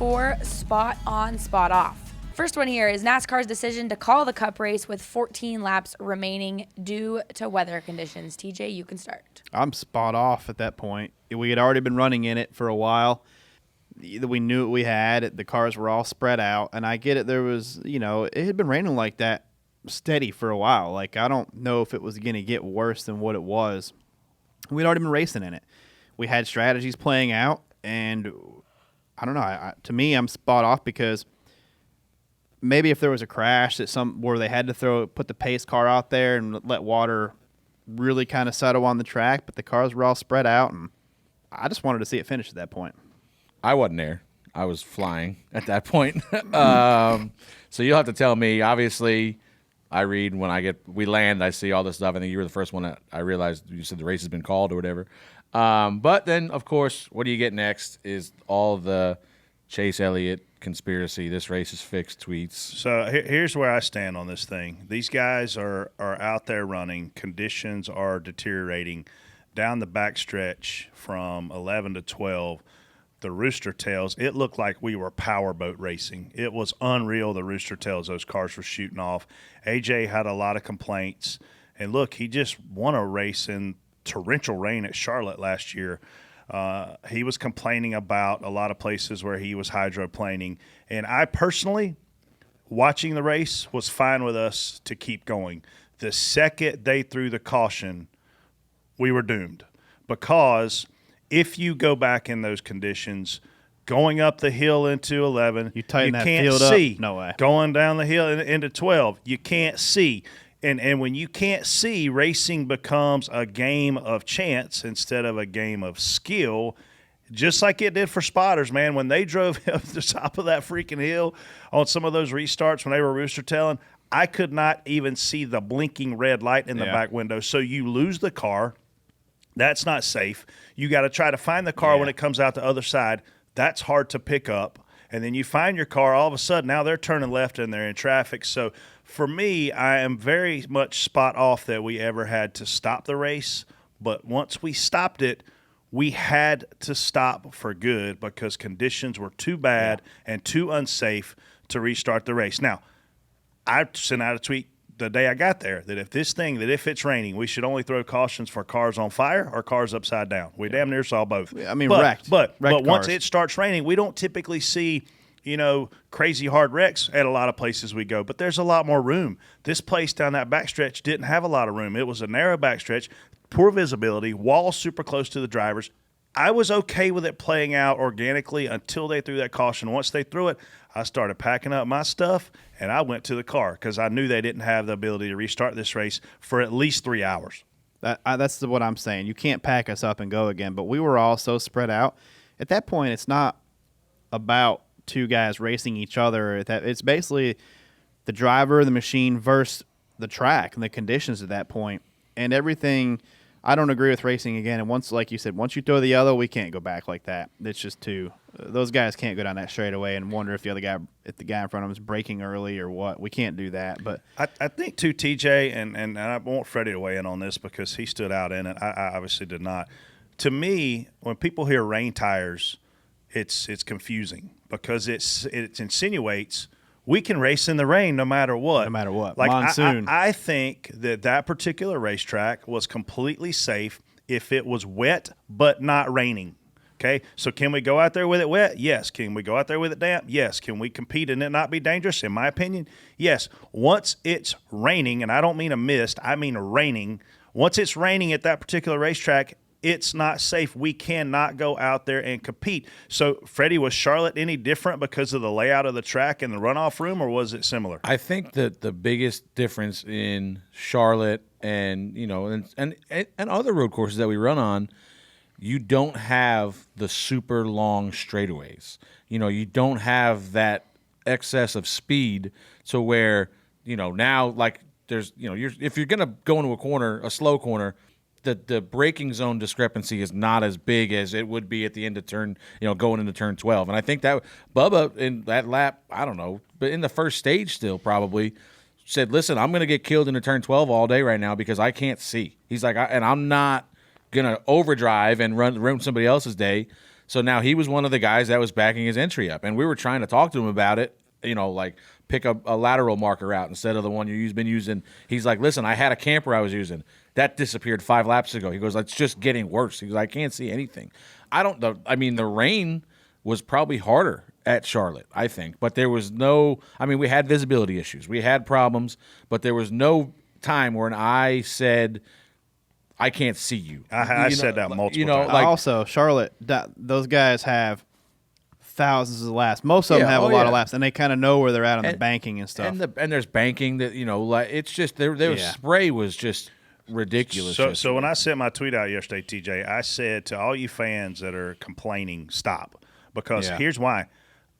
for Spot On, Spot Off. First one here is NASCAR's decision to call the Cup race with 14 laps remaining due to weather conditions. TJ, you can start. I'm spot off at that point. We had already been running in it for a while. We knew what we had. The cars were all spread out. And I get it. There was, it had been raining like that steady for a while. Like, I don't know if it was going to get worse than what it was. We'd already been racing in it. We had strategies playing out. And I don't know. To me, I'm spot off because maybe if there was a crash where they had to put the pace car out there and let water really kind of settle on the track, but the cars were all spread out, and I just wanted to see it finish at that point. I wasn't there. I was flying at that point. So you'll have to tell me. Obviously, I read when we land, I see all this stuff. I think you were the first one that I realized you said the race has been called or whatever. But then, of course, what do you get next is all the Chase Elliott conspiracy. This race is fixed tweets. So here's where I stand on this thing. These guys are out there running. Conditions are deteriorating. Down the backstretch from 11 to 12, the Rooster Tails, it looked like we were powerboat racing. It was unreal, the Rooster Tails those cars were shooting off. AJ had a lot of complaints. And look, he just won a race in torrential rain at Charlotte last year. He was complaining about a lot of places where he was hydroplaning. And I personally, watching the race, was fine with us to keep going. The second they threw the caution, we were doomed. Because if you go back in those conditions, going up the hill into 11, you can't field see. Up? No way. Going down the hill into 12, you can't see. And when you can't see, racing becomes a game of chance instead of a game of skill, just like it did for spotters, man. When they drove up the top of that freaking hill on some of those restarts when they were rooster tailing, I could not even see the blinking red light in the back window. So you lose the car. That's not safe. You got to try to find the car when it comes out the other side. That's hard to pick up. And then you find your car, all of a sudden, now they're turning left and they're in traffic. So for me, I am very much spot off that we ever had to stop the race. But once we stopped it, we had to stop for good because conditions were too bad and too unsafe to restart the race. Now, I sent out a tweet the day I got there that if it's raining, we should only throw cautions for cars on fire or cars upside down. We damn near saw both. I mean, wrecked. But wrecked once cars. it starts raining, we don't typically see, crazy hard wrecks at a lot of places we go. But there's a lot more room. This place down that backstretch didn't have a lot of room. It was a narrow backstretch, poor visibility, walls super close to the drivers. I was okay with it playing out organically until they threw that caution. Once they threw it, I started packing up my stuff, and I went to the car because I knew they didn't have the ability to restart this race for at least 3 hours. That's what I'm saying. You can't pack us up and go again, but we were all so spread out. At that point, it's not about two guys racing each other. It's basically the driver, the machine versus the track and the conditions at that point. And everything, I don't agree with racing again. And once, like you said, once you throw the yellow, we can't go back like that. It's just too. Those guys can't go down that straightaway and wonder if the guy in front of them is braking early or what. We can't do that. But I think too, TJ, and I want Freddie to weigh in on this because he stood out in it. I obviously did not. To me, when people hear rain tires, it's confusing because it insinuates we can race in the rain no matter what. No matter what. Like Monsoon. I think that particular racetrack was completely safe if it was wet but not raining. Okay, so can we go out there with it wet? Yes. Can we go out there with it damp? Yes. Can we compete and it not be dangerous? In my opinion, yes. Once it's raining, and I don't mean a mist, I mean raining. Once it's raining at that particular racetrack, it's not safe. We cannot go out there and compete. So, Freddie, was Charlotte any different because of the layout of the track and the runoff room, or was it similar? I think that the biggest difference in Charlotte and other road courses that we run on, you don't have the super long straightaways. You don't have that excess of speed to where, now like there's, if you're going to go into a corner, a slow corner, the braking zone discrepancy is not as big as it would be at the end of turn, going into turn 12. And I think that Bubba in that lap, I don't know, but in the first stage still probably said, listen, I'm going to get killed into turn 12 all day right now because I can't see. He's like, I'm not gonna overdrive and ruin somebody else's day. So now he was one of the guys that was backing his entry up, and we were trying to talk to him about it. Like pick a lateral marker out instead of the one you've been using. He's like, listen, I had a camper I was using that disappeared 5 laps ago. He goes, it's just getting worse. He goes, I can't see anything. The rain was probably harder at Charlotte, I think, but there was we had visibility issues. We had problems, but there was no time when I said, I can't see you. I said that multiple times. Also, Charlotte, those guys have thousands of laps. Most of them have a lot of laps, and they kind of know where they're at on the banking and stuff. And there's banking that, it's just their spray was just ridiculous. So when I sent my tweet out yesterday, TJ, I said to all you fans that are complaining, stop. Because here's why.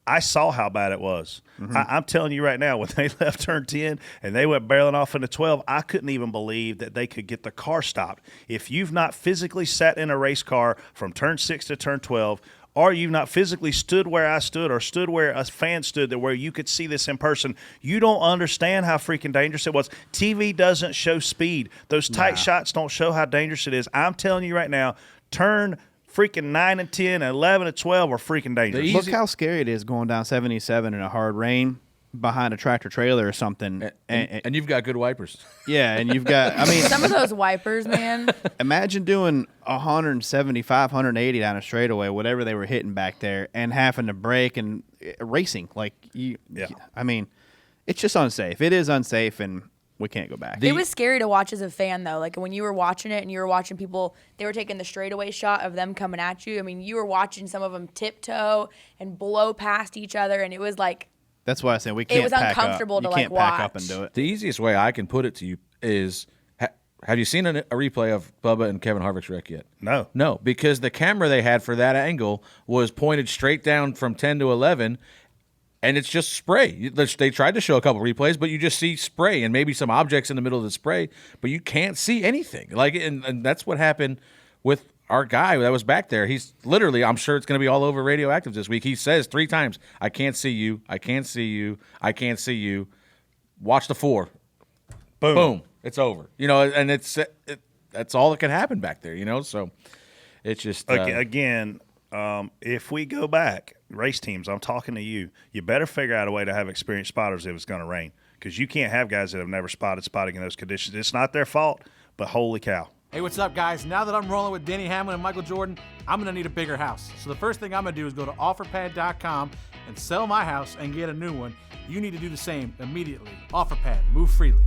I saw how bad it was. Mm-hmm. I'm telling you right now, when they left turn 10 and they went barreling off into 12, I couldn't even believe that they could get the car stopped. If you've not physically sat in a race car from turn 6 to turn 12, or you've not physically stood where I stood or stood where a fan stood, where you could see this in person, you don't understand how freaking dangerous it was. TV doesn't show speed. Those tight shots don't show how dangerous it is. I'm telling you right now, turn freaking 9 and 10 and 11 and 12 are freaking dangerous. Look how scary it is going down 77 in a hard rain behind a tractor trailer or something. And you've got good wipers. Yeah, and you've got, some of those wipers, man. Imagine doing 175, 180 down a straightaway, whatever they were hitting back there, and having to brake and racing. It's just unsafe. It is unsafe, and we can't go back. It was scary to watch as a fan, though. Like, when you were watching it and you were watching people, they were taking the straightaway shot of them coming at you. You were watching some of them tiptoe and blow past each other, and it was like, that's why I said we can't. It was uncomfortable to watch. You can't pack up and do it. The easiest way I can put it to you is, have you seen a replay of Bubba and Kevin Harvick's wreck yet? No, because the camera they had for that angle was pointed straight down from 10 to 11. And it's just spray. They tried to show a couple replays, but you just see spray and maybe some objects in the middle of the spray, but you can't see anything. And that's what happened with our guy that was back there. He's literally, I'm sure it's going to be all over Radioactive this week. He says 3 times, I can't see you, I can't see you, I can't see you. Watch the 4. Boom. It's over. And that's all that can happen back there, So it's just. Again, if we go back, race teams, I'm talking to you, you better figure out a way to have experienced spotters if it's going to rain, because you can't have guys that have never spotting in those conditions. It's not their fault, but holy cow. Hey, what's up, guys? Now that I'm rolling with Denny Hamlin and Michael Jordan, I'm going to need a bigger house. So the first thing I'm going to do is go to OfferPad.com and sell my house and get a new one. You need to do the same immediately. OfferPad. Move freely.